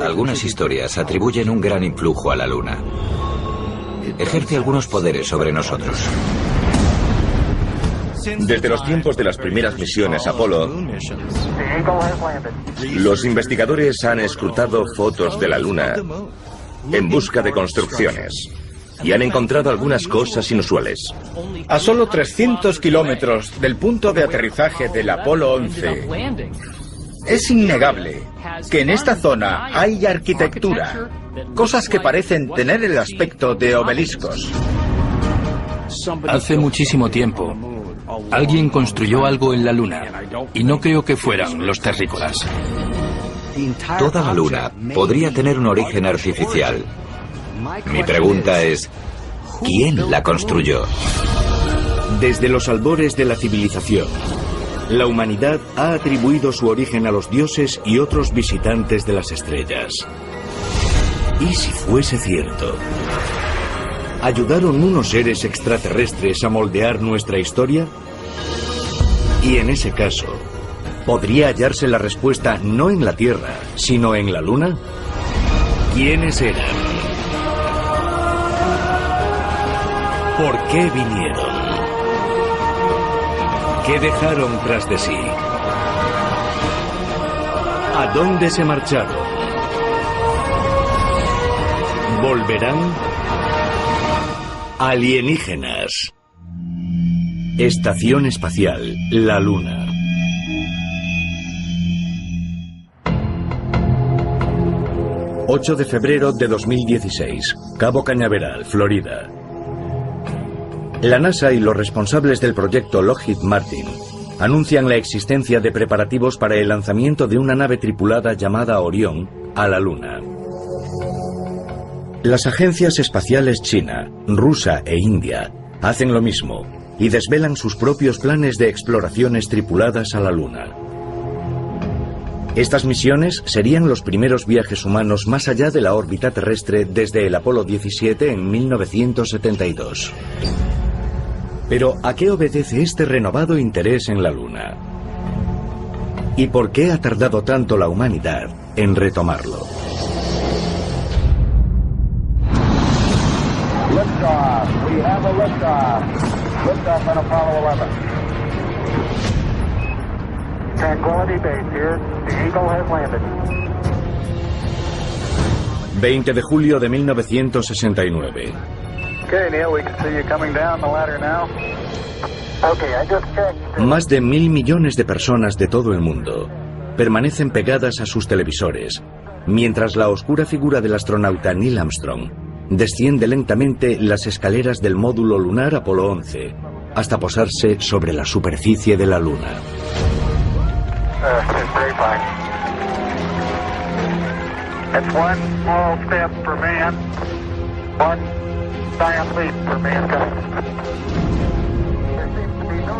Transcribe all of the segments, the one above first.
Algunas historias atribuyen un gran influjo a la Luna. Ejerce algunos poderes sobre nosotros. Desde los tiempos de las primeras misiones Apolo, los investigadores han escrutado fotos de la Luna en busca de construcciones y han encontrado algunas cosas inusuales. A solo 300 kilómetros del punto de aterrizaje del Apolo 11, es innegable que en esta zona hay arquitectura, cosas que parecen tener el aspecto de obeliscos. Hace muchísimo tiempo, alguien construyó algo en la Luna, y no creo que fueran los terrícolas. Toda la Luna podría tener un origen artificial. Mi pregunta es, ¿quién la construyó? Desde los albores de la civilización, la humanidad ha atribuido su origen a los dioses y otros visitantes de las estrellas. ¿Y si fuese cierto? ¿Ayudaron unos seres extraterrestres a moldear nuestra historia? Y en ese caso, ¿podría hallarse la respuesta no en la Tierra, sino en la Luna? ¿Quiénes eran? ¿Por qué vinieron? ¿Qué dejaron tras de sí? ¿A dónde se marcharon? ¿Volverán? Alienígenas. Estación espacial, la Luna. ...8 de febrero de 2016... Cabo Cañaveral, Florida. La NASA y los responsables del proyecto Lockheed Martin anuncian la existencia de preparativos para el lanzamiento de una nave tripulada llamada Orión a la Luna. Las agencias espaciales china, rusa e india hacen lo mismo y desvelan sus propios planes de exploraciones tripuladas a la Luna. Estas misiones serían los primeros viajes humanos más allá de la órbita terrestre desde el Apolo 17 en 1972. Pero ¿a qué obedece este renovado interés en la Luna? ¿Y por qué ha tardado tanto la humanidad en retomarlo? Liftoff. We have a liftoff. Liftoff on Apollo 11. Tranquility Base here. The Eagle has landed. 20 de julio de 1969. Okay, Neil, we can see you coming down the ladder now. Okay, I just checked. Más de 1.000 millones de personas de todo el mundo permanecen pegadas a sus televisores, mientras la oscura figura del astronauta Neil Armstrong desciende lentamente las escaleras del módulo lunar Apolo 11 hasta posarse sobre la superficie de la Luna. It's one small step for man, one giant leap for mankind.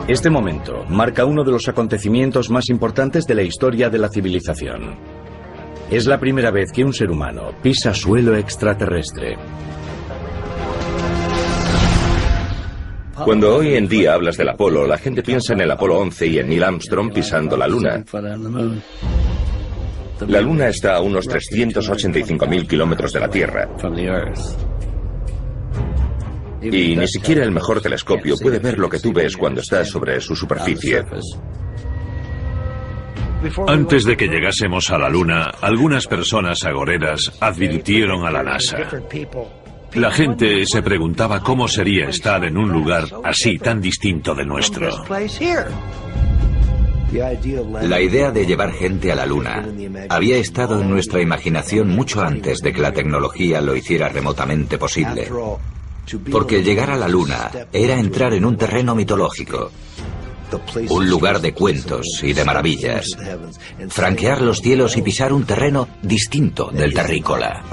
Este momento marca uno de los acontecimientos más importantes de la historia de la civilización. Es la primera vez que un ser humano pisa suelo extraterrestre. Cuando hoy en día hablas del Apolo, la gente piensa en el Apolo 11 y en Neil Armstrong pisando la Luna. La Luna está a unos 385.000 kilómetros de la Tierra. Y ni siquiera el mejor telescopio puede ver lo que tú ves cuando estás sobre su superficie. Antes de que llegásemos a la Luna, algunas personas agoreras advirtieron a la NASA. La gente se preguntaba cómo sería estar en un lugar así tan distinto del nuestro. La idea de llevar gente a la Luna había estado en nuestra imaginación mucho antes de que la tecnología lo hiciera remotamente posible. Porque llegar a la Luna era entrar en un terreno mitológico, un lugar de cuentos y de maravillas, franquear los cielos y pisar un terreno distinto del terrícola.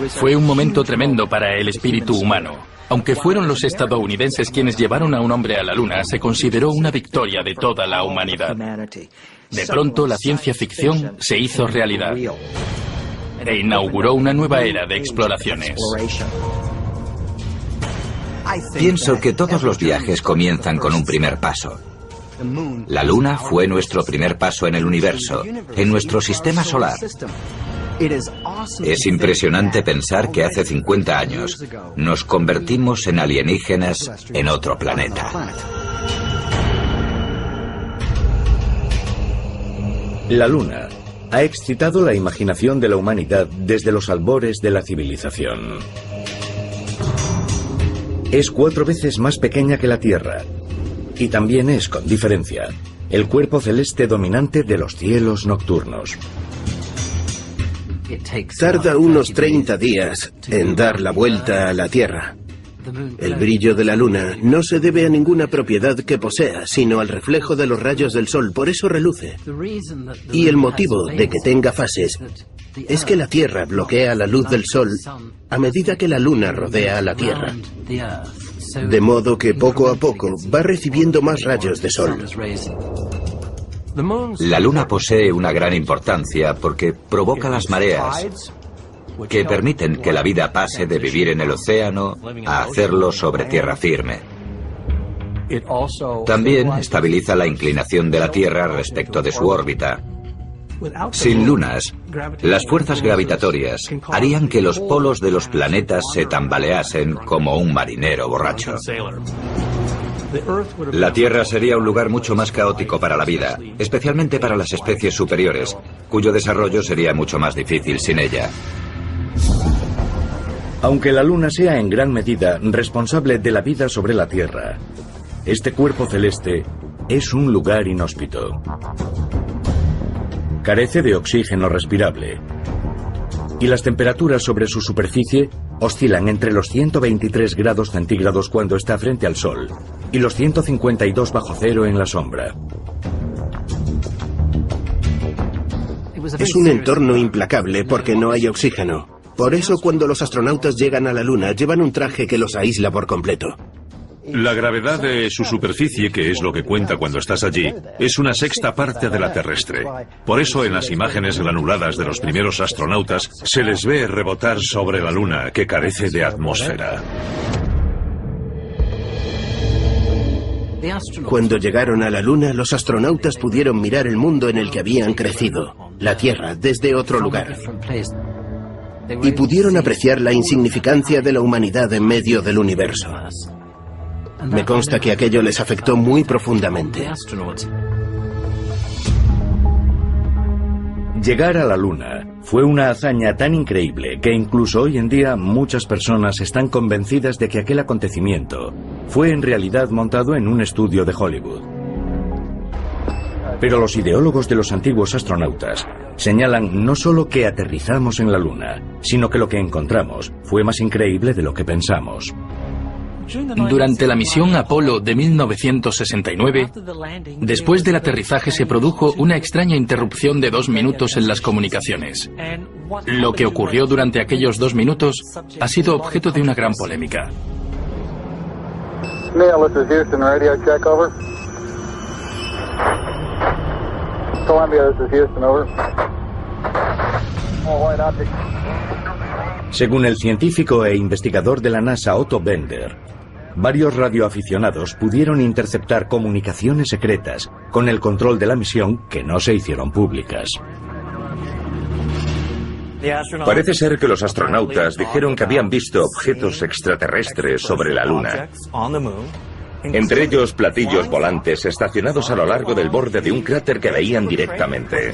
Fue un momento tremendo para el espíritu humano. Aunque fueron los estadounidenses quienes llevaron a un hombre a la Luna, se consideró una victoria de toda la humanidad. De pronto, la ciencia ficción se hizo realidad e inauguró una nueva era de exploraciones. Pienso que todos los viajes comienzan con un primer paso. La Luna fue nuestro primer paso en el universo, en nuestro sistema solar. Es impresionante pensar que hace 50 años nos convertimos en alienígenas en otro planeta. La Luna ha excitado la imaginación de la humanidad desde los albores de la civilización. Es 4 veces más pequeña que la Tierra y también es, con diferencia, el cuerpo celeste dominante de los cielos nocturnos. Tarda unos 30 días en dar la vuelta a la Tierra. El brillo de la Luna no se debe a ninguna propiedad que posea, sino al reflejo de los rayos del Sol, por eso reluce. Y el motivo de que tenga fases es que la Tierra bloquea la luz del Sol a medida que la Luna rodea a la Tierra. De modo que poco a poco va recibiendo más rayos de Sol. La Luna posee una gran importancia porque provoca las mareas, que permiten que la vida pase de vivir en el océano a hacerlo sobre tierra firme. También estabiliza la inclinación de la Tierra respecto de su órbita. Sin lunas, las fuerzas gravitatorias harían que los polos de los planetas se tambaleasen como un marinero borracho. La Tierra sería un lugar mucho más caótico para la vida, especialmente para las especies superiores, cuyo desarrollo sería mucho más difícil sin ella. Aunque la Luna sea en gran medida responsable de la vida sobre la Tierra, este cuerpo celeste es un lugar inhóspito. Carece de oxígeno respirable y las temperaturas sobre su superficie oscilan entre los 123 grados centígrados cuando está frente al Sol y los 152 bajo cero en la sombra. Es un entorno implacable porque no hay oxígeno. Por eso cuando los astronautas llegan a la Luna llevan un traje que los aísla por completo. La gravedad de su superficie, que es lo que cuenta cuando estás allí, es una sexta parte de la terrestre. Por eso en las imágenes granuladas de los primeros astronautas se les ve rebotar sobre la Luna, que carece de atmósfera. Cuando llegaron a la Luna, los astronautas pudieron mirar el mundo en el que habían crecido, la Tierra, desde otro lugar. Y pudieron apreciar la insignificancia de la humanidad en medio del universo. Me consta que aquello les afectó muy profundamente. Llegar a la Luna fue una hazaña tan increíble que incluso hoy en día muchas personas están convencidas de que aquel acontecimiento fue en realidad montado en un estudio de Hollywood. Pero los ideólogos de los antiguos astronautas señalan no solo que aterrizamos en la Luna, sino que lo que encontramos fue más increíble de lo que pensamos. Durante la misión Apolo de 1969, después del aterrizaje se produjo una extraña interrupción de 2 minutos en las comunicaciones. Lo que ocurrió durante aquellos 2 minutos ha sido objeto de una gran polémica. Neil, this is Houston, radio check, over. Columbia, this is Houston, over. White object. Según el científico e investigador de la NASA Otto Bender, varios radioaficionados pudieron interceptar comunicaciones secretas con el control de la misión que no se hicieron públicas. Parece ser que los astronautas dijeron que habían visto objetos extraterrestres sobre la Luna. Entre ellos platillos volantes estacionados a lo largo del borde de un cráter que veían directamente.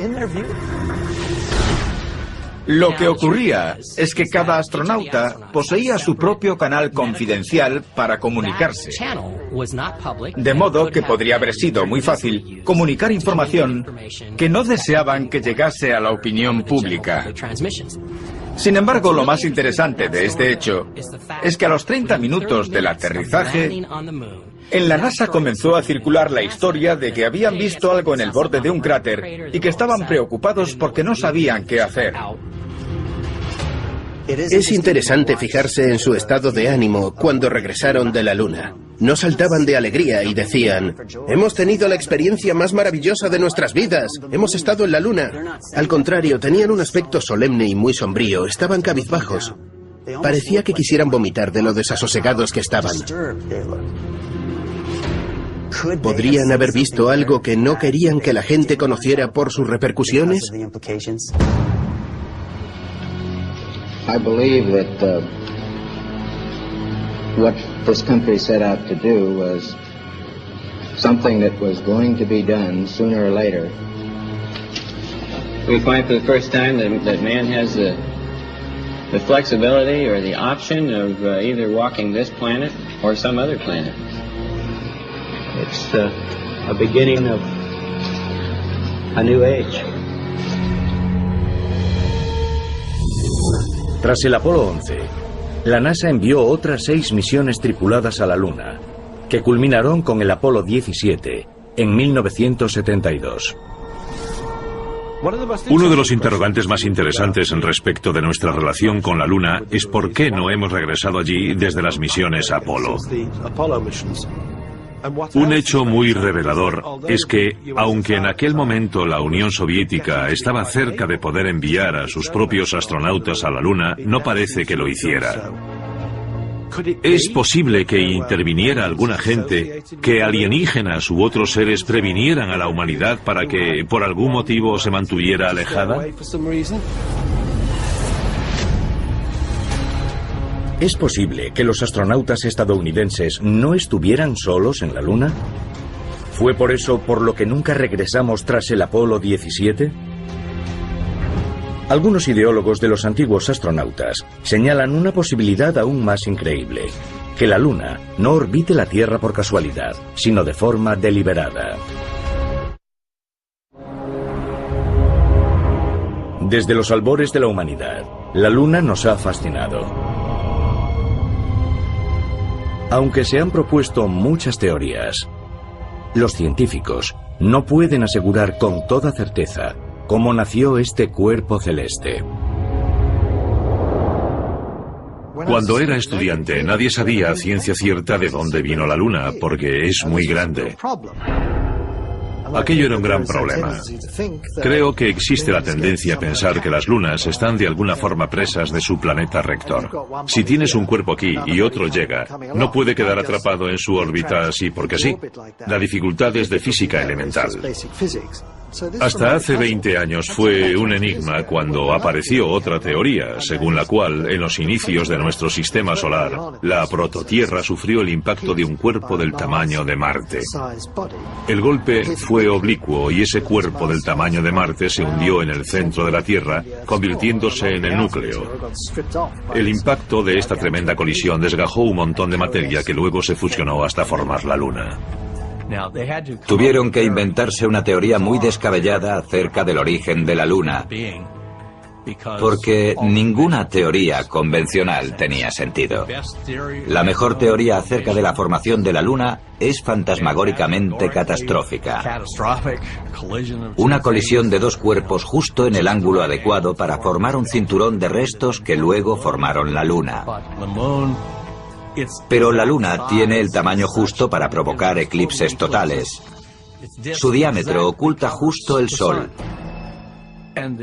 Lo que ocurría es que cada astronauta poseía su propio canal confidencial para comunicarse. De modo que podría haber sido muy fácil comunicar información que no deseaban que llegase a la opinión pública. Sin embargo, lo más interesante de este hecho es que a los 30 minutos del aterrizaje, en la NASA comenzó a circular la historia de que habían visto algo en el borde de un cráter y que estaban preocupados porque no sabían qué hacer. Es interesante fijarse en su estado de ánimo cuando regresaron de la Luna. No saltaban de alegría y decían: hemos tenido la experiencia más maravillosa de nuestras vidas, hemos estado en la Luna. Al contrario, tenían un aspecto solemne y muy sombrío, estaban cabizbajos. Parecía que quisieran vomitar de lo desasosegados que estaban. ¿Podrían haber visto algo que no querían que la gente conociera por sus repercusiones? I believe that what this country set out to do was something that was going to be done sooner or later. We find for the first time that man has the flexibility or the option of either walking this planet or some other planet. It's a beginning of a new age. Tras el Apolo 11, la NASA envió otras 6 misiones tripuladas a la Luna, que culminaron con el Apolo 17 en 1972. Uno de los interrogantes más interesantes respecto de nuestra relación con la Luna es por qué no hemos regresado allí desde las misiones Apolo. Un hecho muy revelador es que, aunque en aquel momento la Unión Soviética estaba cerca de poder enviar a sus propios astronautas a la Luna, no parece que lo hiciera. ¿Es posible que interviniera alguna gente, que alienígenas u otros seres previnieran a la humanidad para que, por algún motivo, se mantuviera alejada? ¿Es posible que los astronautas estadounidenses no estuvieran solos en la Luna? ¿Fue por eso por lo que nunca regresamos tras el Apolo 17? Algunos ideólogos de los antiguos astronautas señalan una posibilidad aún más increíble: que la Luna no orbite la Tierra por casualidad, sino de forma deliberada. Desde los albores de la humanidad, la Luna nos ha fascinado. Aunque se han propuesto muchas teorías, los científicos no pueden asegurar con toda certeza cómo nació este cuerpo celeste. Cuando era estudiante, nadie sabía a ciencia cierta de dónde vino la Luna, porque es muy grande. Aquello era un gran problema. Creo que existe la tendencia a pensar que las lunas están de alguna forma presas de su planeta rector. Si tienes un cuerpo aquí y otro llega, no puede quedar atrapado en su órbita así porque sí. La dificultad es de física elemental. Hasta hace 20 años fue un enigma cuando apareció otra teoría, según la cual, en los inicios de nuestro sistema solar, la prototierra sufrió el impacto de un cuerpo del tamaño de Marte. El golpe fue oblicuo y ese cuerpo del tamaño de Marte se hundió en el centro de la Tierra, convirtiéndose en el núcleo. El impacto de esta tremenda colisión desgajó un montón de materia que luego se fusionó hasta formar la Luna. Tuvieron que inventarse una teoría muy descabellada acerca del origen de la Luna, porque ninguna teoría convencional tenía sentido. La mejor teoría acerca de la formación de la Luna es fantasmagóricamente catastrófica. Una colisión de dos cuerpos justo en el ángulo adecuado para formar un cinturón de restos que luego formaron la Luna. Pero la Luna tiene el tamaño justo para provocar eclipses totales. Su diámetro oculta justo el Sol.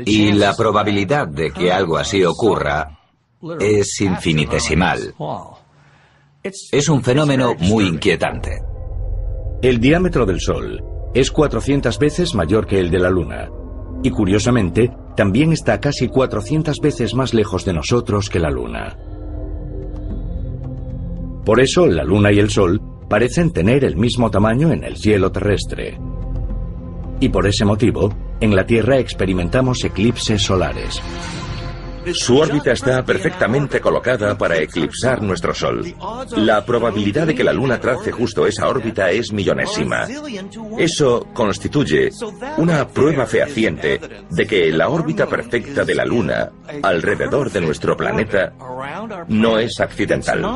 Y la probabilidad de que algo así ocurra es infinitesimal. Es un fenómeno muy inquietante. El diámetro del Sol es 400 veces mayor que el de la Luna. Y curiosamente, también está casi 400 veces más lejos de nosotros que la Luna. Por eso, la Luna y el Sol parecen tener el mismo tamaño en el cielo terrestre. Y por ese motivo, en la Tierra experimentamos eclipses solares. Su órbita está perfectamente colocada para eclipsar nuestro Sol. La probabilidad de que la Luna trace justo esa órbita es millonésima. Eso constituye una prueba fehaciente de que la órbita perfecta de la Luna alrededor de nuestro planeta no es accidental.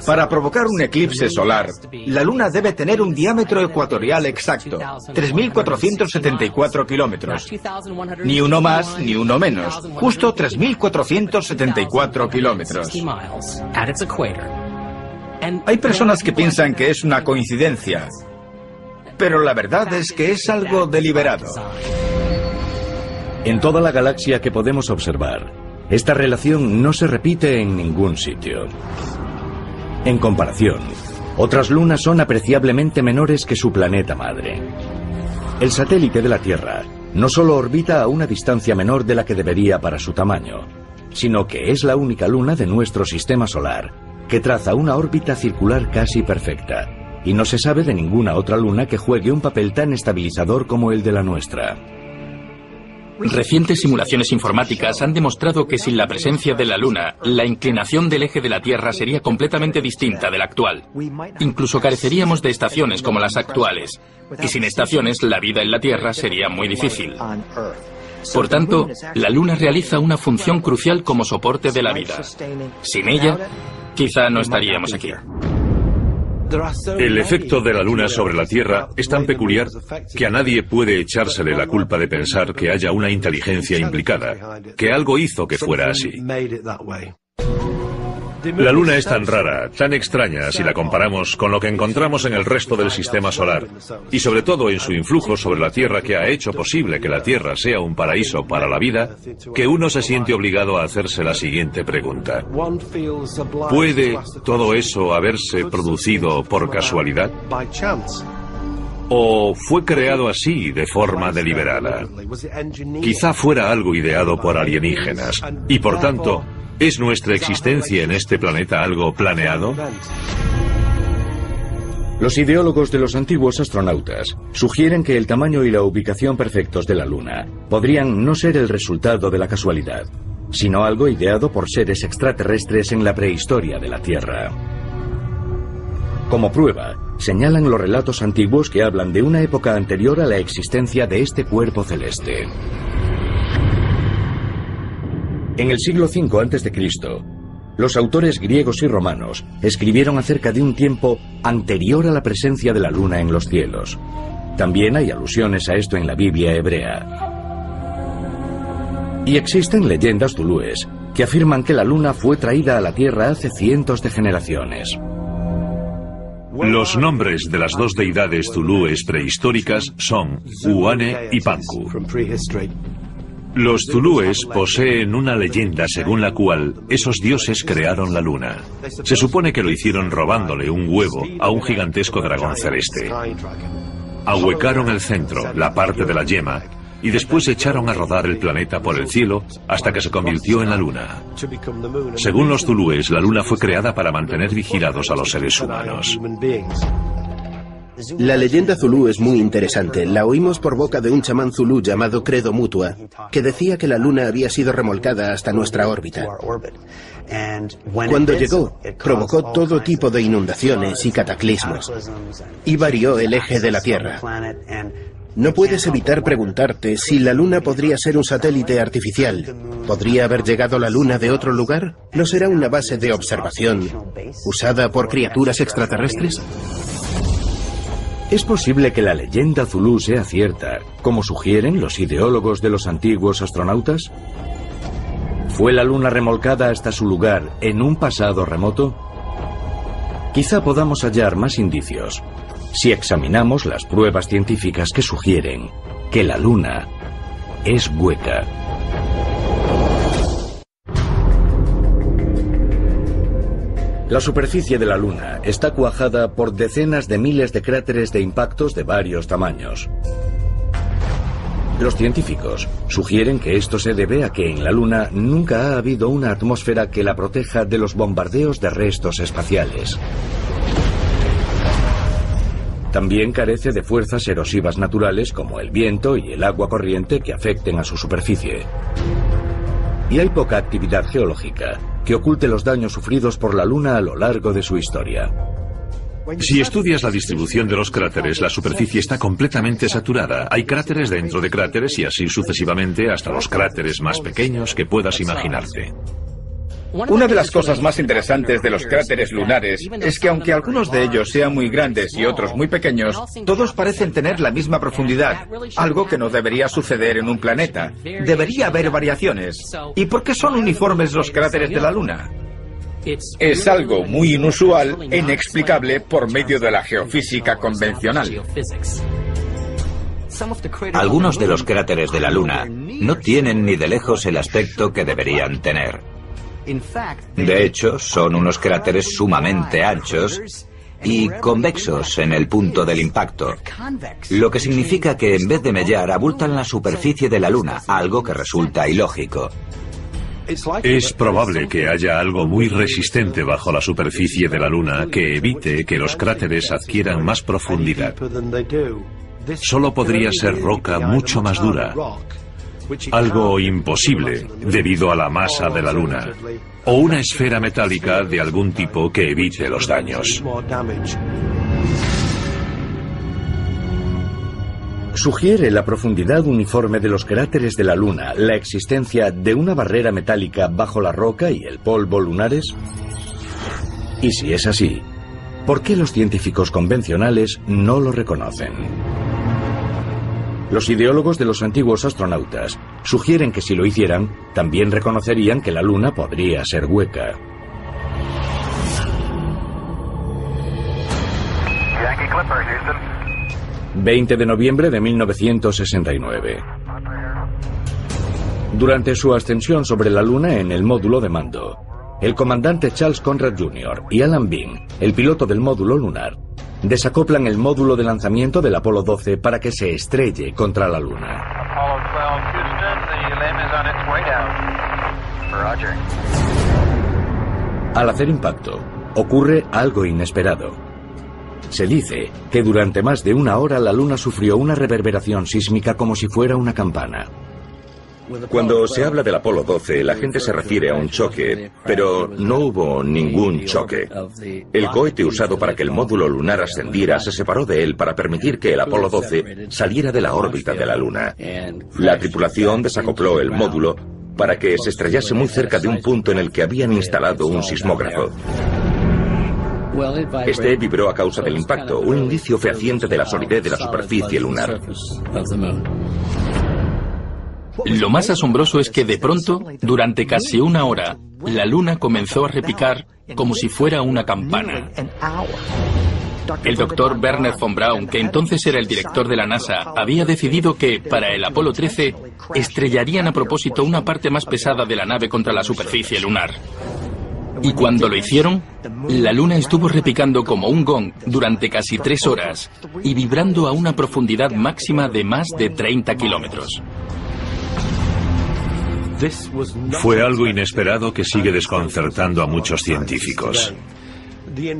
Para provocar un eclipse solar, la Luna debe tener un diámetro ecuatorial exacto, 3.474 kilómetros. Ni uno más ni uno menos, justo 3.474 kilómetros. Hay personas que piensan que es una coincidencia, pero la verdad es que es algo deliberado. En toda la galaxia que podemos observar, esta relación no se repite en ningún sitio. En comparación, Otras lunas son apreciablemente menores que su planeta madre. El satélite de la Tierra no solo orbita a una distancia menor de la que debería para su tamaño, sino que es la única luna de nuestro sistema solar que traza una órbita circular casi perfecta, y no se sabe de ninguna otra luna que juegue un papel tan estabilizador como el de la nuestra. Recientes simulaciones informáticas han demostrado que sin la presencia de la Luna, la inclinación del eje de la Tierra sería completamente distinta de la actual. Incluso careceríamos de estaciones como las actuales, y sin estaciones la vida en la Tierra sería muy difícil. Por tanto, la Luna realiza una función crucial como soporte de la vida. Sin ella, quizá no estaríamos aquí. El efecto de la Luna sobre la Tierra es tan peculiar que a nadie puede echársele la culpa de pensar que haya una inteligencia implicada, que algo hizo que fuera así. La Luna es tan rara, tan extraña si la comparamos con lo que encontramos en el resto del sistema solar, y sobre todo en su influjo sobre la Tierra que ha hecho posible que la Tierra sea un paraíso para la vida, que uno se siente obligado a hacerse la siguiente pregunta. ¿Puede todo eso haberse producido por casualidad? ¿O fue creado así de forma deliberada? Quizá fuera algo ideado por alienígenas, y por tanto, ¿es nuestra existencia en este planeta algo planeado? Los ideólogos de los antiguos astronautas sugieren que el tamaño y la ubicación perfectos de la Luna podrían no ser el resultado de la casualidad, sino algo ideado por seres extraterrestres en la prehistoria de la Tierra. Como prueba, señalan los relatos antiguos que hablan de una época anterior a la existencia de este cuerpo celeste. En el siglo V a.C., los autores griegos y romanos escribieron acerca de un tiempo anterior a la presencia de la Luna en los cielos. También hay alusiones a esto en la Biblia hebrea. Y existen leyendas zulúes que afirman que la Luna fue traída a la Tierra hace cientos de generaciones. Los nombres de las dos deidades zulúes prehistóricas son Uane y Panku. Los zulúes poseen una leyenda según la cual esos dioses crearon la luna. Se supone que lo hicieron robándole un huevo a un gigantesco dragón celeste. Ahuecaron el centro, la parte de la yema, y después echaron a rodar el planeta por el cielo hasta que se convirtió en la luna. Según los zulúes, la luna fue creada para mantener vigilados a los seres humanos. La leyenda zulú es muy interesante. La oímos por boca de un chamán zulú llamado Credo Mutua, que decía que la luna había sido remolcada hasta nuestra órbita. Cuando llegó, provocó todo tipo de inundaciones y cataclismos, y varió el eje de la Tierra. No puedes evitar preguntarte si la Luna podría ser un satélite artificial. ¿Podría haber llegado la Luna de otro lugar? ¿No será una base de observación usada por criaturas extraterrestres? ¿Es posible que la leyenda zulú sea cierta, como sugieren los ideólogos de los antiguos astronautas? ¿Fue la Luna remolcada hasta su lugar en un pasado remoto? Quizá podamos hallar más indicios si examinamos las pruebas científicas que sugieren que la Luna es hueca. La superficie de la Luna está cuajada por decenas de miles de cráteres de impactos de varios tamaños. Los científicos sugieren que esto se debe a que en la Luna nunca ha habido una atmósfera que la proteja de los bombardeos de restos espaciales. También carece de fuerzas erosivas naturales como el viento y el agua corriente que afecten a su superficie. Y hay poca actividad geológica que oculte los daños sufridos por la Luna a lo largo de su historia. Si estudias la distribución de los cráteres, la superficie está completamente saturada. Hay cráteres dentro de cráteres y así sucesivamente hasta los cráteres más pequeños que puedas imaginarte. Una de las cosas más interesantes de los cráteres lunares es que aunque algunos de ellos sean muy grandes y otros muy pequeños, todos parecen tener la misma profundidad, algo que no debería suceder en un planeta. Debería haber variaciones. ¿Y por qué son uniformes los cráteres de la Luna? Es algo muy inusual e inexplicable por medio de la geofísica convencional. Algunos de los cráteres de la Luna no tienen ni de lejos el aspecto que deberían tener. De hecho, son unos cráteres sumamente anchos y convexos en el punto del impacto, lo que significa que en vez de mellar abultan la superficie de la Luna, algo que resulta ilógico. Es probable que haya algo muy resistente bajo la superficie de la Luna que evite que los cráteres adquieran más profundidad. Solo podría ser roca mucho más dura, algo imposible debido a la masa de la Luna, o una esfera metálica de algún tipo que evite los daños. ¿Sugiere la profundidad uniforme de los cráteres de la Luna la existencia de una barrera metálica bajo la roca y el polvo lunares? Y si es así, ¿por qué los científicos convencionales no lo reconocen? Los ideólogos de los antiguos astronautas sugieren que si lo hicieran, también reconocerían que la Luna podría ser hueca. 20 de noviembre de 1969. Durante su ascensión sobre la Luna en el módulo de mando, el comandante Charles Conrad Jr. y Alan Bean, el piloto del módulo lunar, desacoplan el módulo de lanzamiento del Apolo 12 para que se estrelle contra la Luna. Al hacer impacto, ocurre algo inesperado. Se dice que durante más de una hora la Luna sufrió una reverberación sísmica como si fuera una campana. Cuando se habla del Apolo 12, la gente se refiere a un choque, pero no hubo ningún choque. El cohete usado para que el módulo lunar ascendiera se separó de él para permitir que el Apolo 12 saliera de la órbita de la Luna. La tripulación desacopló el módulo para que se estrellase muy cerca de un punto en el que habían instalado un sismógrafo. Este vibró a causa del impacto, un indicio fehaciente de la solidez de la superficie lunar. Lo más asombroso es que de pronto, durante casi una hora, la Luna comenzó a repicar como si fuera una campana. El doctor Wernher von Braun, que entonces era el director de la NASA, había decidido que, para el Apolo 13, estrellarían a propósito una parte más pesada de la nave contra la superficie lunar. Y cuando lo hicieron, la Luna estuvo repicando como un gong durante casi 3 horas y vibrando a una profundidad máxima de más de 30 kilómetros. Fue algo inesperado que sigue desconcertando a muchos científicos.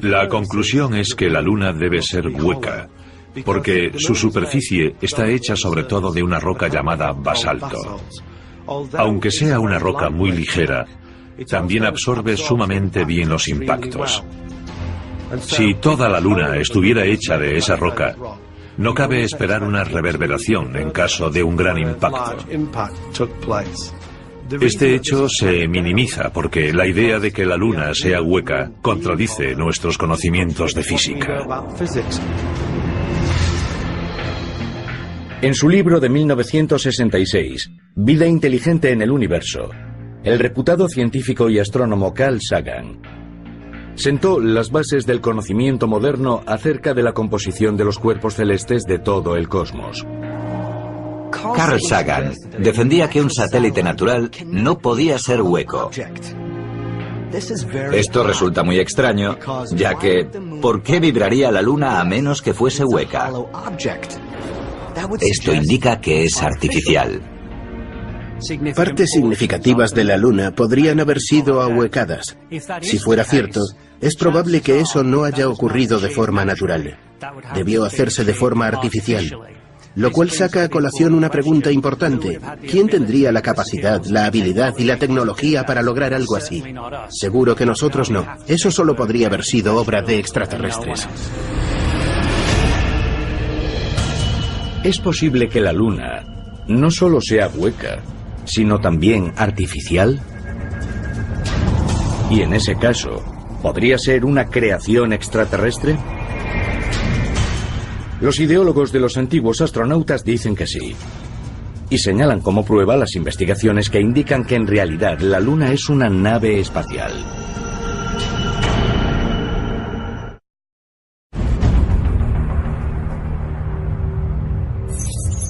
La conclusión es que la Luna debe ser hueca, porque su superficie está hecha sobre todo de una roca llamada basalto. Aunque sea una roca muy ligera, también absorbe sumamente bien los impactos. Si toda la Luna estuviera hecha de esa roca, no cabe esperar una reverberación en caso de un gran impacto. Este hecho se minimiza porque la idea de que la Luna sea hueca contradice nuestros conocimientos de física. En su libro de 1966, Vida inteligente en el universo, el reputado científico y astrónomo Carl Sagan sentó las bases del conocimiento moderno acerca de la composición de los cuerpos celestes de todo el cosmos. Carl Sagan defendía que un satélite natural no podía ser hueco. Esto resulta muy extraño, ya que ¿por qué vibraría la Luna a menos que fuese hueca? Esto indica que es artificial. Partes significativas de la Luna podrían haber sido ahuecadas. Si fuera cierto, es probable que eso no haya ocurrido de forma natural. Debió hacerse de forma artificial. Lo cual saca a colación una pregunta importante. ¿Quién tendría la capacidad, la habilidad y la tecnología para lograr algo así? Seguro que nosotros no. Eso solo podría haber sido obra de extraterrestres. Es posible que la Luna no solo sea hueca, sino también artificial. Y en ese caso, ¿podría ser una creación extraterrestre? Los ideólogos de los antiguos astronautas dicen que sí, y señalan como prueba las investigaciones que indican que en realidad la Luna es una nave espacial.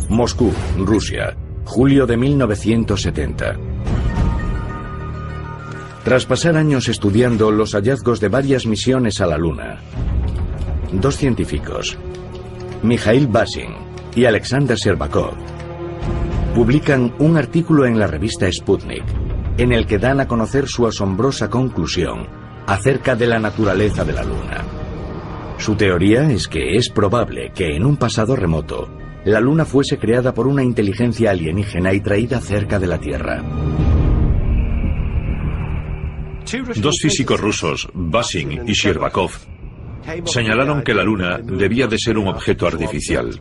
Moscú, Rusia, julio de 1970. Tras pasar años estudiando los hallazgos de varias misiones a la Luna, dos científicos, Mikhail Basin y Alexander Shcherbakov, publican un artículo en la revista Sputnik, en el que dan a conocer su asombrosa conclusión acerca de la naturaleza de la Luna. Su teoría es que es probable que en un pasado remoto, la Luna fuese creada por una inteligencia alienígena y traída cerca de la Tierra. Dos físicos rusos, Basin y Shcherbakov, señalaron que la Luna debía de ser un objeto artificial.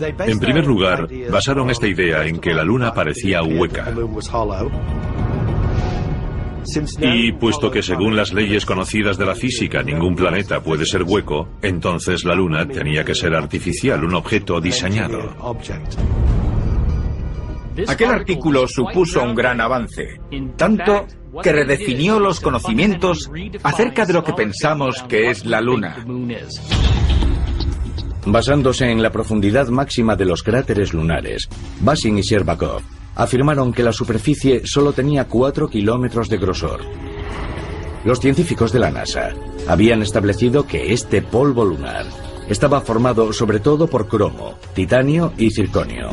En primer lugar, basaron esta idea en que la Luna parecía hueca. Y puesto que según las leyes conocidas de la física ningún planeta puede ser hueco, entonces la Luna tenía que ser artificial, un objeto diseñado. Aquel artículo supuso un gran avance, tanto que redefinió los conocimientos acerca de lo que pensamos que es la Luna. Basándose en la profundidad máxima de los cráteres lunares, Basin y Shcherbakov afirmaron que la superficie solo tenía 4 kilómetros de grosor. Los científicos de la NASA habían establecido que este polvo lunar estaba formado sobre todo por cromo, titanio y circonio.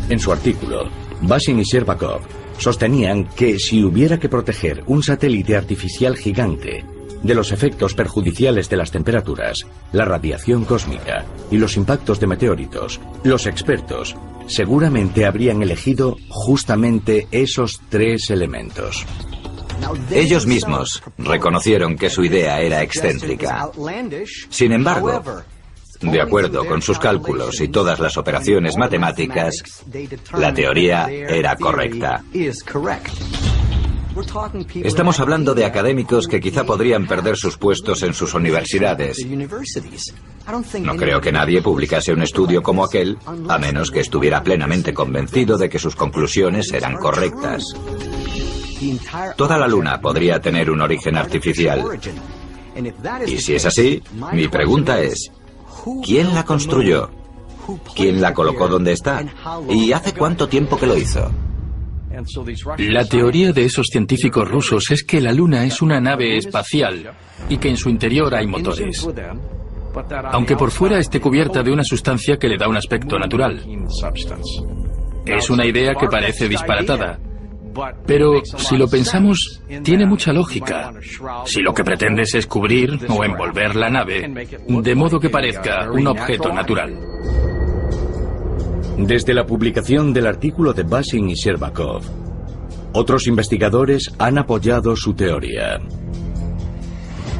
En su artículo, Basin y Shcherbakov sostenían que si hubiera que proteger un satélite artificial gigante de los efectos perjudiciales de las temperaturas, la radiación cósmica y los impactos de meteoritos, los expertos seguramente habrían elegido justamente esos 3 elementos. Ellos mismos reconocieron que su idea era excéntrica. Sin embargo, de acuerdo con sus cálculos y todas las operaciones matemáticas, la teoría era correcta. Estamos hablando de académicos que quizá podrían perder sus puestos en sus universidades. No creo que nadie publicase un estudio como aquel, a menos que estuviera plenamente convencido de que sus conclusiones eran correctas. Toda la Luna podría tener un origen artificial. Y si es así, mi pregunta es, ¿quién la construyó? ¿Quién la colocó donde está? ¿Y hace cuánto tiempo que lo hizo? La teoría de esos científicos rusos es que la Luna es una nave espacial y que en su interior hay motores, aunque por fuera esté cubierta de una sustancia que le da un aspecto natural. Es una idea que parece disparatada, pero si lo pensamos, tiene mucha lógica. Si lo que pretendes es cubrir o envolver la nave, de modo que parezca un objeto natural. Desde la publicación del artículo de Basin y Shcherbakov, otros investigadores han apoyado su teoría.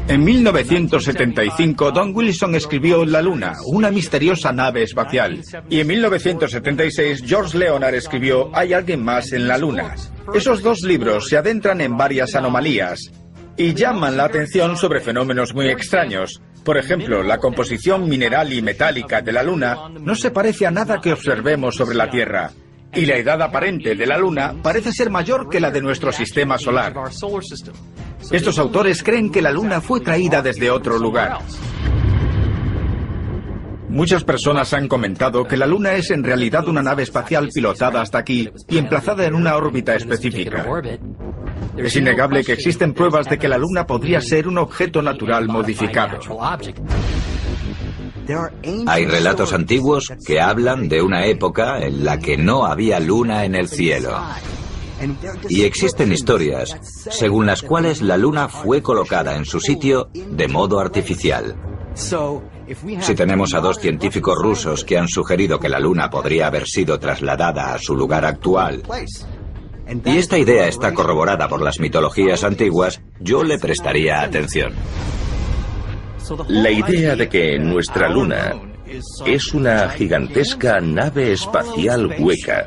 En 1975, Don Wilson escribió La Luna, una misteriosa nave espacial. Y en 1976, George Leonard escribió Hay alguien más en la Luna. Esos 2 libros se adentran en varias anomalías y llaman la atención sobre fenómenos muy extraños. Por ejemplo, la composición mineral y metálica de la Luna no se parece a nada que observemos sobre la Tierra. Y la edad aparente de la Luna parece ser mayor que la de nuestro sistema solar. Estos autores creen que la Luna fue traída desde otro lugar. Muchas personas han comentado que la Luna es en realidad una nave espacial pilotada hasta aquí y emplazada en una órbita específica. Es innegable que existen pruebas de que la Luna podría ser un objeto natural modificado. Hay relatos antiguos que hablan de una época en la que no había luna en el cielo. Y existen historias según las cuales la Luna fue colocada en su sitio de modo artificial. Si tenemos a 2 científicos rusos que han sugerido que la Luna podría haber sido trasladada a su lugar actual, y esta idea está corroborada por las mitologías antiguas, yo le prestaría atención. La idea de que nuestra Luna es una gigantesca nave espacial hueca,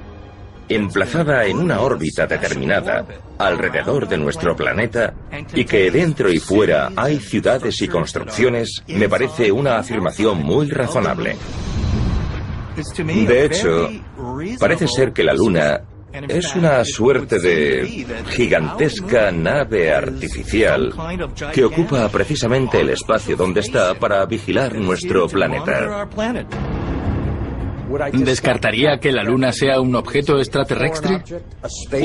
emplazada en una órbita determinada alrededor de nuestro planeta y que dentro y fuera hay ciudades y construcciones, me parece una afirmación muy razonable. De hecho, parece ser que la Luna es una suerte de gigantesca nave artificial que ocupa precisamente el espacio donde está para vigilar nuestro planeta. ¿Descartaría que la Luna sea un objeto extraterrestre?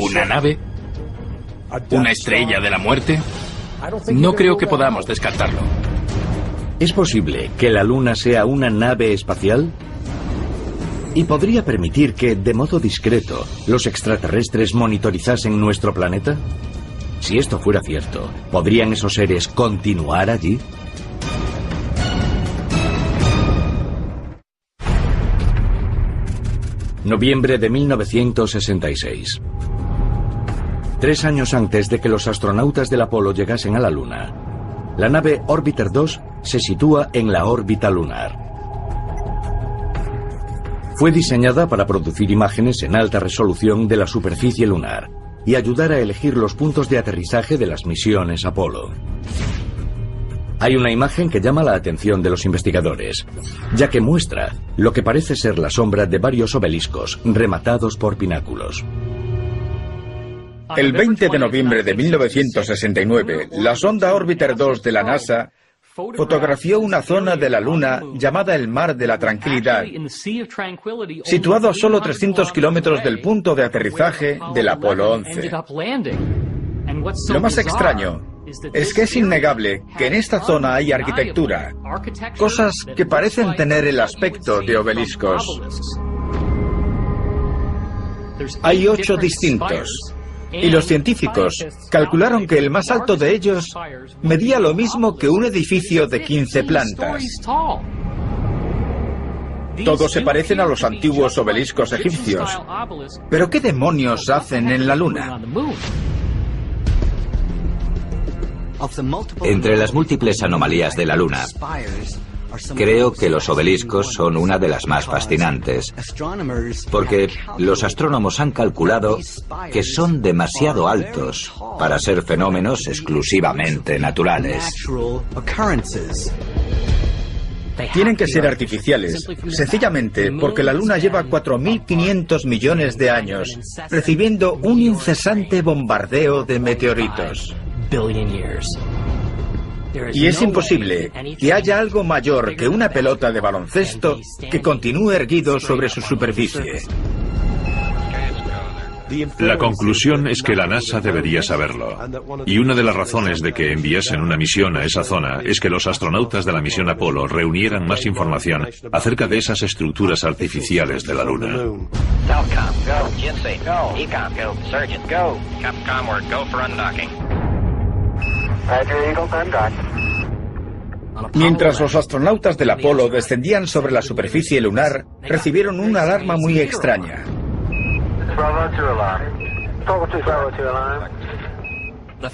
¿Una nave? ¿Una estrella de la muerte? No creo que podamos descartarlo. ¿Es posible que la Luna sea una nave espacial? ¿Y podría permitir que, de modo discreto, los extraterrestres monitorizasen nuestro planeta? Si esto fuera cierto, ¿podrían esos seres continuar allí? Noviembre de 1966. 3 años antes de que los astronautas del Apolo llegasen a la Luna, la nave Orbiter 2 se sitúa en la órbita lunar. Fue diseñada para producir imágenes en alta resolución de la superficie lunar y ayudar a elegir los puntos de aterrizaje de las misiones Apolo. Hay una imagen que llama la atención de los investigadores, ya que muestra lo que parece ser la sombra de varios obeliscos rematados por pináculos. El 20 de noviembre de 1969, la sonda Orbiter 2 de la NASA fotografió una zona de la Luna llamada el Mar de la Tranquilidad, situado a solo 300 kilómetros del punto de aterrizaje del Apolo 11. Lo más extraño es que es innegable que en esta zona hay arquitectura, cosas que parecen tener el aspecto de obeliscos. Hay 8 distintos. Y los científicos calcularon que el más alto de ellos medía lo mismo que un edificio de 15 plantas. Todos se parecen a los antiguos obeliscos egipcios. ¿Pero qué demonios hacen en la Luna? Entre las múltiples anomalías de la Luna, creo que los obeliscos son una de las más fascinantes, porque los astrónomos han calculado que son demasiado altos para ser fenómenos exclusivamente naturales. Tienen que ser artificiales, sencillamente porque la Luna lleva 4.500 millones de años recibiendo un incesante bombardeo de meteoritos. Y es imposible que haya algo mayor que una pelota de baloncesto que continúe erguido sobre su superficie. La conclusión es que la NASA debería saberlo. Y una de las razones de que enviasen una misión a esa zona es que los astronautas de la misión Apolo reunieran más información acerca de esas estructuras artificiales de la Luna. Mientras los astronautas del Apolo descendían sobre la superficie lunar, recibieron una alarma muy extraña.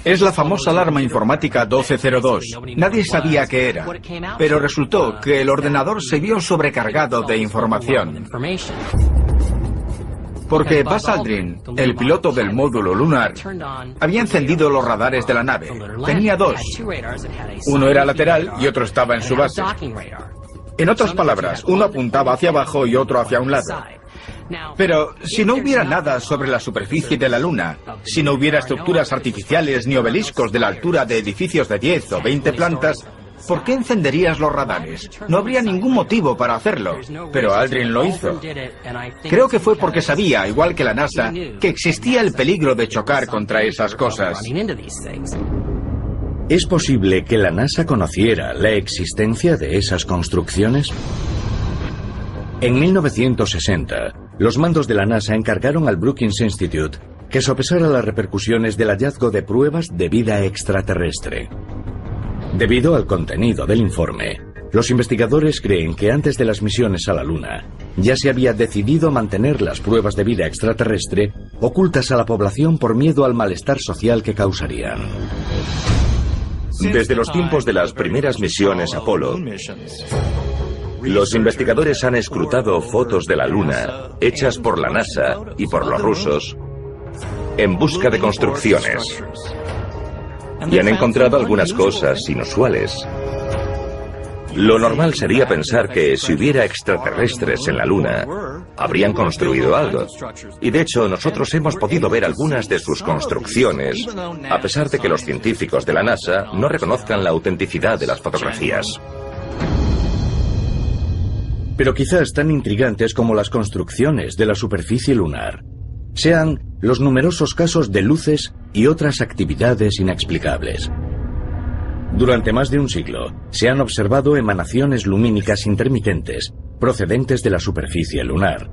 Es la famosa alarma informática 1202. Nadie sabía qué era, pero resultó que el ordenador se vio sobrecargado de información. Porque Buzz Aldrin, el piloto del módulo lunar, había encendido los radares de la nave. Tenía 2. Uno era lateral y otro estaba en su base. En otras palabras, uno apuntaba hacia abajo y otro hacia un lado. Pero si no hubiera nada sobre la superficie de la Luna, si no hubiera estructuras artificiales ni obeliscos de la altura de edificios de 10 o 20 plantas, ¿por qué encenderías los radares? No habría ningún motivo para hacerlo, pero Aldrin lo hizo. Creo que fue porque sabía, igual que la NASA, que existía el peligro de chocar contra esas cosas. ¿Es posible que la NASA conociera la existencia de esas construcciones? En 1960, los mandos de la NASA encargaron al Brookings Institute que sopesara las repercusiones del hallazgo de pruebas de vida extraterrestre. Debido al contenido del informe, los investigadores creen que antes de las misiones a la Luna ya se había decidido mantener las pruebas de vida extraterrestre ocultas a la población por miedo al malestar social que causarían. Desde los tiempos de las primeras misiones Apolo, los investigadores han escrutado fotos de la Luna hechas por la NASA y por los rusos en busca de construcciones. Y han encontrado algunas cosas inusuales. Lo normal sería pensar que si hubiera extraterrestres en la Luna, habrían construido algo. Y de hecho, nosotros hemos podido ver algunas de sus construcciones, a pesar de que los científicos de la NASA no reconozcan la autenticidad de las fotografías. Pero quizás tan intrigantes como las construcciones de la superficie lunar sean los numerosos casos de luces y otras actividades inexplicables. Durante más de un siglo, se han observado emanaciones lumínicas intermitentes procedentes de la superficie lunar.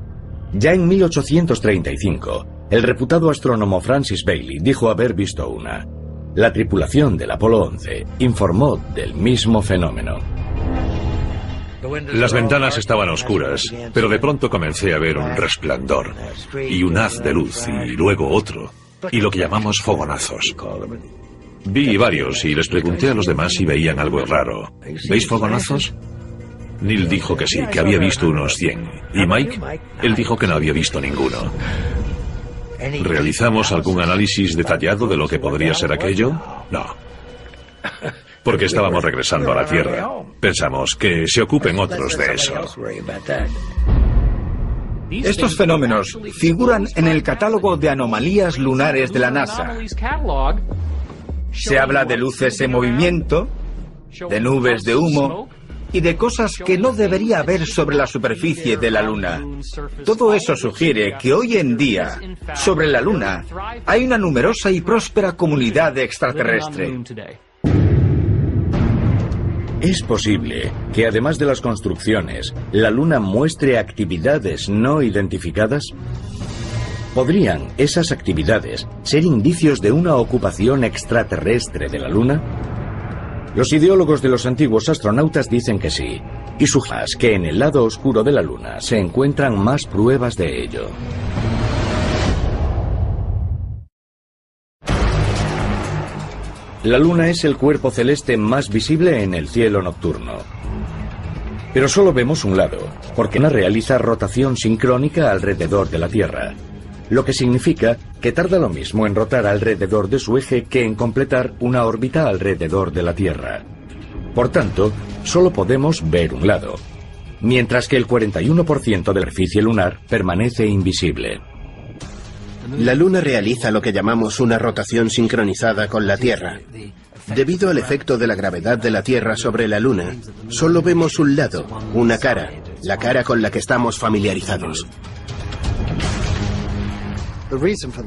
Ya en 1835, el reputado astrónomo Francis Baily dijo haber visto una. La tripulación del Apolo 11 informó del mismo fenómeno. Las ventanas estaban oscuras, pero de pronto comencé a ver un resplandor y un haz de luz y luego otro, y lo que llamamos fogonazos. Vi varios y les pregunté a los demás si veían algo raro. ¿Veis fogonazos? Neil dijo que sí, que había visto unos 100. ¿Y Mike? Él dijo que no había visto ninguno. ¿Realizamos algún análisis detallado de lo que podría ser aquello? No. Porque estábamos regresando a la Tierra. Pensamos que se ocupen otros de eso. Estos fenómenos figuran en el catálogo de anomalías lunares de la NASA. Se habla de luces en movimiento, de nubes de humo y de cosas que no debería haber sobre la superficie de la Luna. Todo eso sugiere que hoy en día, sobre la Luna, hay una numerosa y próspera comunidad extraterrestre. Es posible que, además de las construcciones, la Luna muestre actividades no identificadas. ¿Podrían esas actividades ser indicios de una ocupación extraterrestre de la Luna? Los ideólogos de los antiguos astronautas dicen que sí, y sugieren que en el lado oscuro de la Luna se encuentran más pruebas de ello. La Luna es el cuerpo celeste más visible en el cielo nocturno. Pero solo vemos un lado, porque no realiza rotación sincrónica alrededor de la Tierra, lo que significa que tarda lo mismo en rotar alrededor de su eje que en completar una órbita alrededor de la Tierra. Por tanto, solo podemos ver un lado, mientras que el 41% de la superficie lunar permanece invisible. La Luna realiza lo que llamamos una rotación sincronizada con la Tierra. Debido al efecto de la gravedad de la Tierra sobre la Luna, solo vemos un lado, una cara, la cara con la que estamos familiarizados.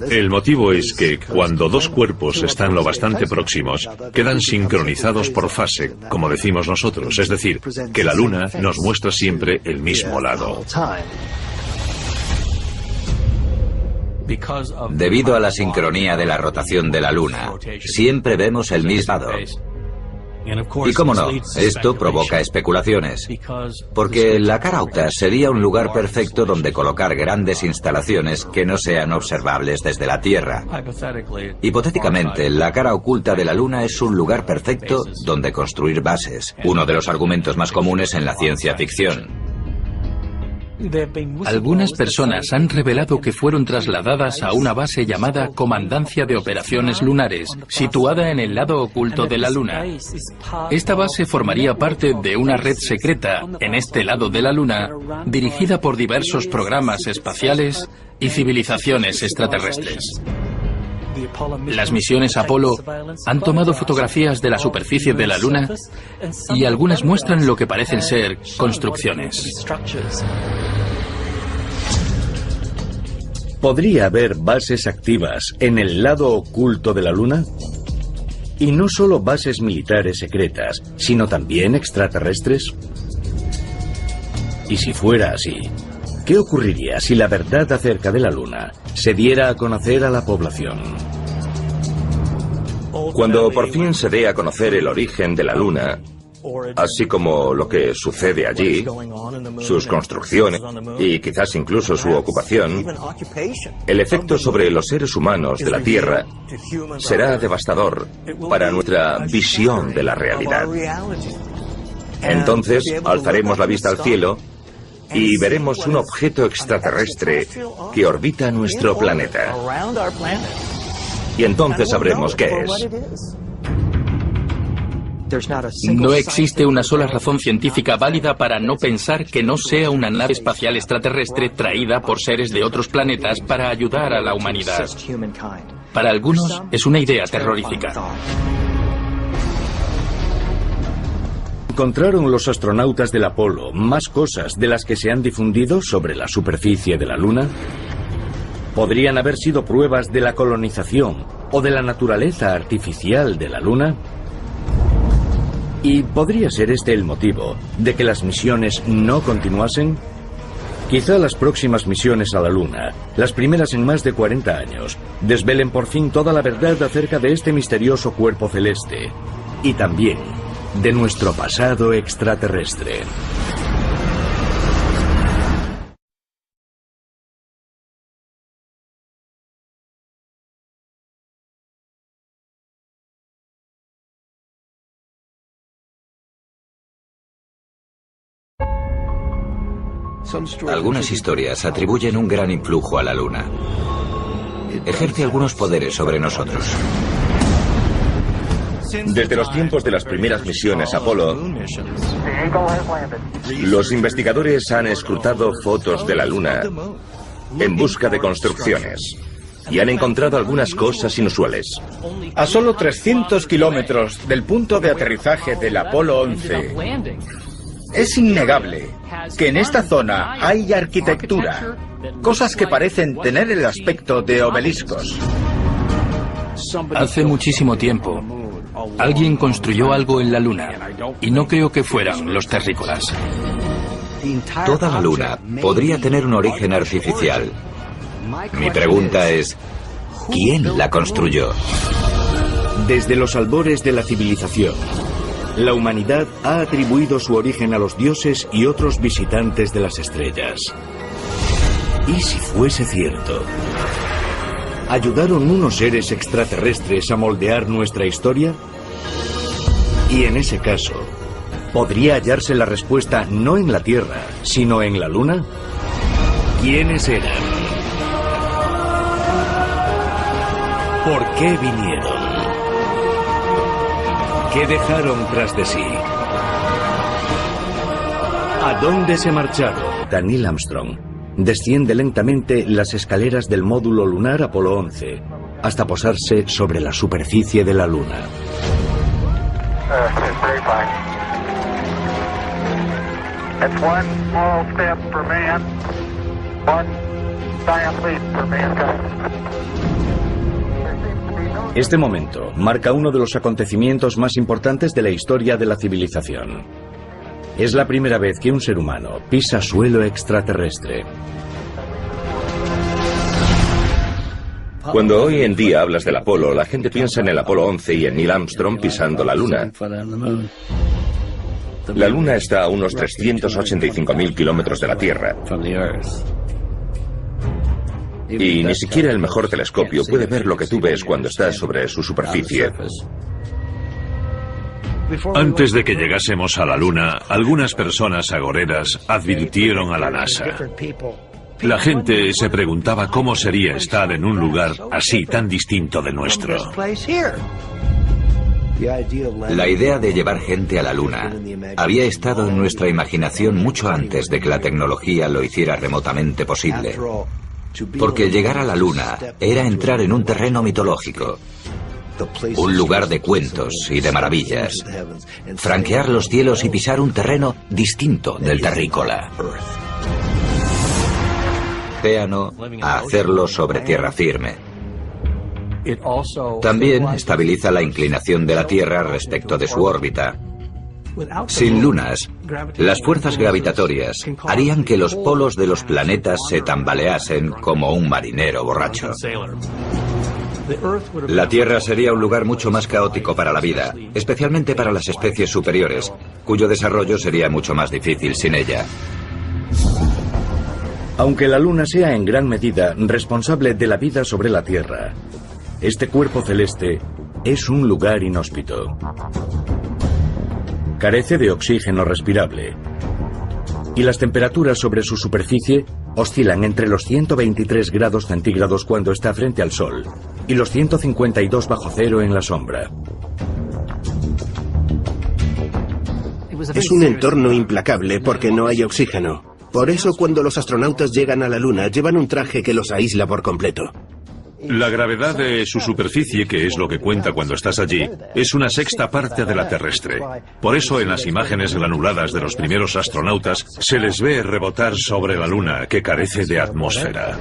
El motivo es que cuando dos cuerpos están lo bastante próximos, quedan sincronizados por fase, como decimos nosotros, es decir, que la Luna nos muestra siempre el mismo lado. Debido a la sincronía de la rotación de la Luna, siempre vemos el mismo lado. Y cómo no, esto provoca especulaciones, porque la cara octa sería un lugar perfecto donde colocar grandes instalaciones que no sean observables desde la Tierra. Hipotéticamente, la cara oculta de la Luna es un lugar perfecto donde construir bases, uno de los argumentos más comunes en la ciencia ficción. Algunas personas han revelado que fueron trasladadas a una base llamada Comandancia de Operaciones Lunares, situada en el lado oculto de la Luna. Esta base formaría parte de una red secreta en este lado de la Luna, dirigida por diversos programas espaciales y civilizaciones extraterrestres. Las misiones Apolo han tomado fotografías de la superficie de la Luna y algunas muestran lo que parecen ser construcciones. ¿Podría haber bases activas en el lado oculto de la Luna? Y no solo bases militares secretas, sino también extraterrestres. Y si fuera así, ¿qué ocurriría si la verdad acerca de la Luna se diera a conocer a la población? Cuando por fin se dé a conocer el origen de la Luna, así como lo que sucede allí, sus construcciones y quizás incluso su ocupación, el efecto sobre los seres humanos de la Tierra será devastador para nuestra visión de la realidad. Entonces alzaremos la vista al cielo y veremos un objeto extraterrestre que orbita nuestro planeta. Y entonces sabremos qué es. No existe una sola razón científica válida para no pensar que no sea una nave espacial extraterrestre traída por seres de otros planetas para ayudar a la humanidad. Para algunos es una idea terrorífica. ¿Encontraron los astronautas del Apolo más cosas de las que se han difundido sobre la superficie de la Luna? ¿Podrían haber sido pruebas de la colonización o de la naturaleza artificial de la Luna? ¿Y podría ser este el motivo de que las misiones no continuasen? Quizá las próximas misiones a la Luna, las primeras en más de 40 años, desvelen por fin toda la verdad acerca de este misterioso cuerpo celeste y también de nuestro pasado extraterrestre. Algunas historias atribuyen un gran influjo a la Luna. Ejerce algunos poderes sobre nosotros. Desde los tiempos de las primeras misiones Apolo, los investigadores han escrutado fotos de la Luna en busca de construcciones y han encontrado algunas cosas inusuales. A solo 300 kilómetros del punto de aterrizaje del Apolo 11, es innegable que en esta zona hay arquitectura, cosas que parecen tener el aspecto de obeliscos. Hace muchísimo tiempo, alguien construyó algo en la Luna, y no creo que fueran los terrícolas. Toda la Luna podría tener un origen artificial. Mi pregunta es, ¿quién la construyó? Desde los albores de la civilización, la humanidad ha atribuido su origen a los dioses y otros visitantes de las estrellas. ¿Y si fuese cierto? ¿Ayudaron unos seres extraterrestres a moldear nuestra historia? Y en ese caso, ¿podría hallarse la respuesta no en la Tierra, sino en la Luna? ¿Quiénes eran? ¿Por qué vinieron? ¿Qué dejaron tras de sí? ¿A dónde se marcharon? Neil Armstrong desciende lentamente las escaleras del módulo lunar Apolo 11 hasta posarse sobre la superficie de la Luna. It's one small step for man, one giant leap for mankind. Este momento marca uno de los acontecimientos más importantes de la historia de la civilización. Es la primera vez que un ser humano pisa suelo extraterrestre. Cuando hoy en día hablas del Apolo, la gente piensa en el Apolo 11 y en Neil Armstrong pisando la Luna. La Luna está a unos 385.000 kilómetros de la Tierra. Y ni siquiera el mejor telescopio puede ver lo que tú ves cuando estás sobre su superficie. Antes de que llegásemos a la Luna, algunas personas agoreras advirtieron a la NASA. La gente se preguntaba cómo sería estar en un lugar así tan distinto del nuestro. La idea de llevar gente a la Luna había estado en nuestra imaginación mucho antes de que la tecnología lo hiciera remotamente posible. Porque llegar a la Luna era entrar en un terreno mitológico, un lugar de cuentos y de maravillas, franquear los cielos y pisar un terreno distinto del terrícola. Océano a hacerlo sobre tierra firme. También estabiliza la inclinación de la Tierra respecto de su órbita. Sin lunas, las fuerzas gravitatorias harían que los polos de los planetas se tambaleasen como un marinero borracho. La Tierra sería un lugar mucho más caótico para la vida, especialmente para las especies superiores, cuyo desarrollo sería mucho más difícil sin ella. Aunque la Luna sea en gran medida responsable de la vida sobre la Tierra, este cuerpo celeste es un lugar inhóspito. Carece de oxígeno respirable y las temperaturas sobre su superficie oscilan entre los 123 grados centígrados cuando está frente al Sol y los 152 bajo cero en la sombra. Es un entorno implacable porque no hay oxígeno. Por eso cuando los astronautas llegan a la Luna llevan un traje que los aísla por completo. La gravedad de su superficie, que es lo que cuenta cuando estás allí, es una sexta parte de la terrestre. Por eso en las imágenes granuladas de los primeros astronautas se les ve rebotar sobre la Luna, que carece de atmósfera.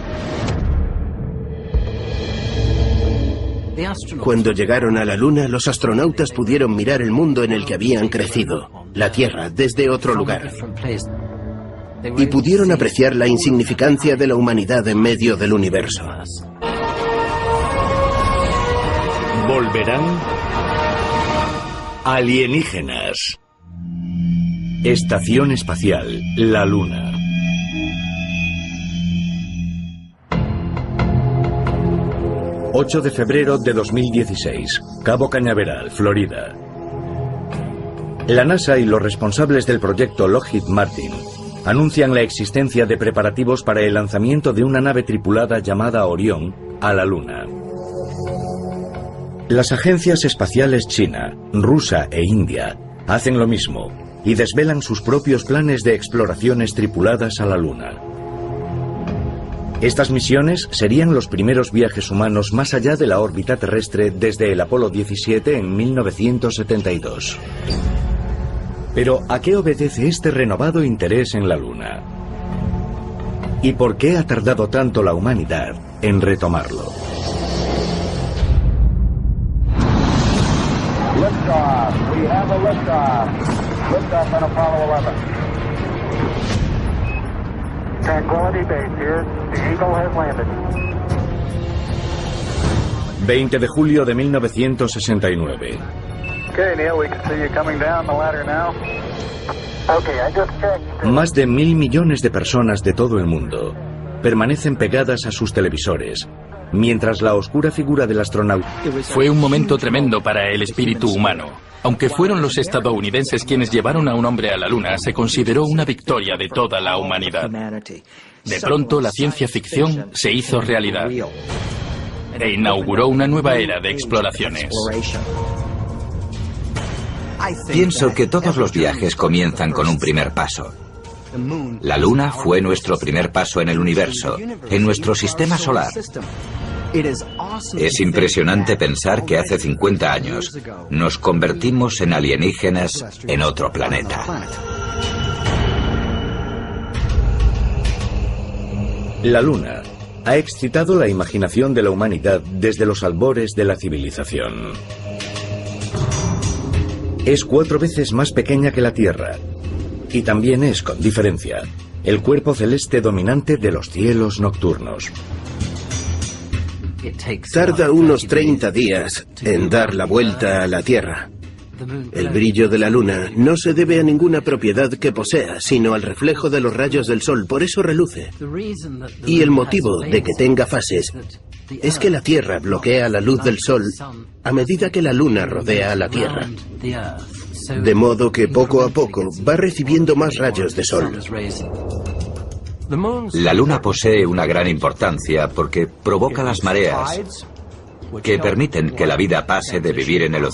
Cuando llegaron a la Luna, los astronautas pudieron mirar el mundo en el que habían crecido, la Tierra, desde otro lugar. Y pudieron apreciar la insignificancia de la humanidad en medio del universo. Volverán alienígenas. Estación espacial, la Luna. ...8 de febrero de 2016... Cabo Cañaveral, Florida. La NASA y los responsables del proyecto Lockheed Martin anuncian la existencia de preparativos para el lanzamiento de una nave tripulada llamada Orión a la Luna. Las agencias espaciales china, rusa e india hacen lo mismo y desvelan sus propios planes de exploraciones tripuladas a la Luna. Estas misiones serían los primeros viajes humanos más allá de la órbita terrestre desde el Apolo 17 en 1972. Pero ¿a qué obedece este renovado interés en la Luna? ¿Y por qué ha tardado tanto la humanidad en retomarlo? Liftoff. We have a liftoff. Liftoff on Apollo 11. Tranquility Base here. The Eagle has landed. 20 de julio de 1969. Okay, Neil, we can see you coming down the ladder now. Okay, I just checked. Más de 1.000 millones de personas de todo el mundo permanecen pegadas a sus televisores, mientras la oscura figura del astronauta... Fue un momento tremendo para el espíritu humano. Aunque fueron los estadounidenses quienes llevaron a un hombre a la Luna, se consideró una victoria de toda la humanidad. De pronto, la ciencia ficción se hizo realidad e inauguró una nueva era de exploraciones. Pienso que todos los viajes comienzan con un primer paso. La Luna fue nuestro primer paso en el universo, en nuestro sistema solar. Es impresionante pensar que hace 50 años nos convertimos en alienígenas en otro planeta. La Luna ha excitado la imaginación de la humanidad desde los albores de la civilización. Es 4 veces más pequeña que la Tierra. Y también es, con diferencia, el cuerpo celeste dominante de los cielos nocturnos. Tarda unos 30 días en dar la vuelta a la Tierra. El brillo de la Luna no se debe a ninguna propiedad que posea, sino al reflejo de los rayos del Sol, por eso reluce. Y el motivo de que tenga fases es que la Tierra bloquea la luz del Sol a medida que la Luna rodea a la Tierra. De modo que poco a poco va recibiendo más rayos de Sol. La Luna posee una gran importancia porque provoca las mareas que permiten que la vida pase de vivir en el océano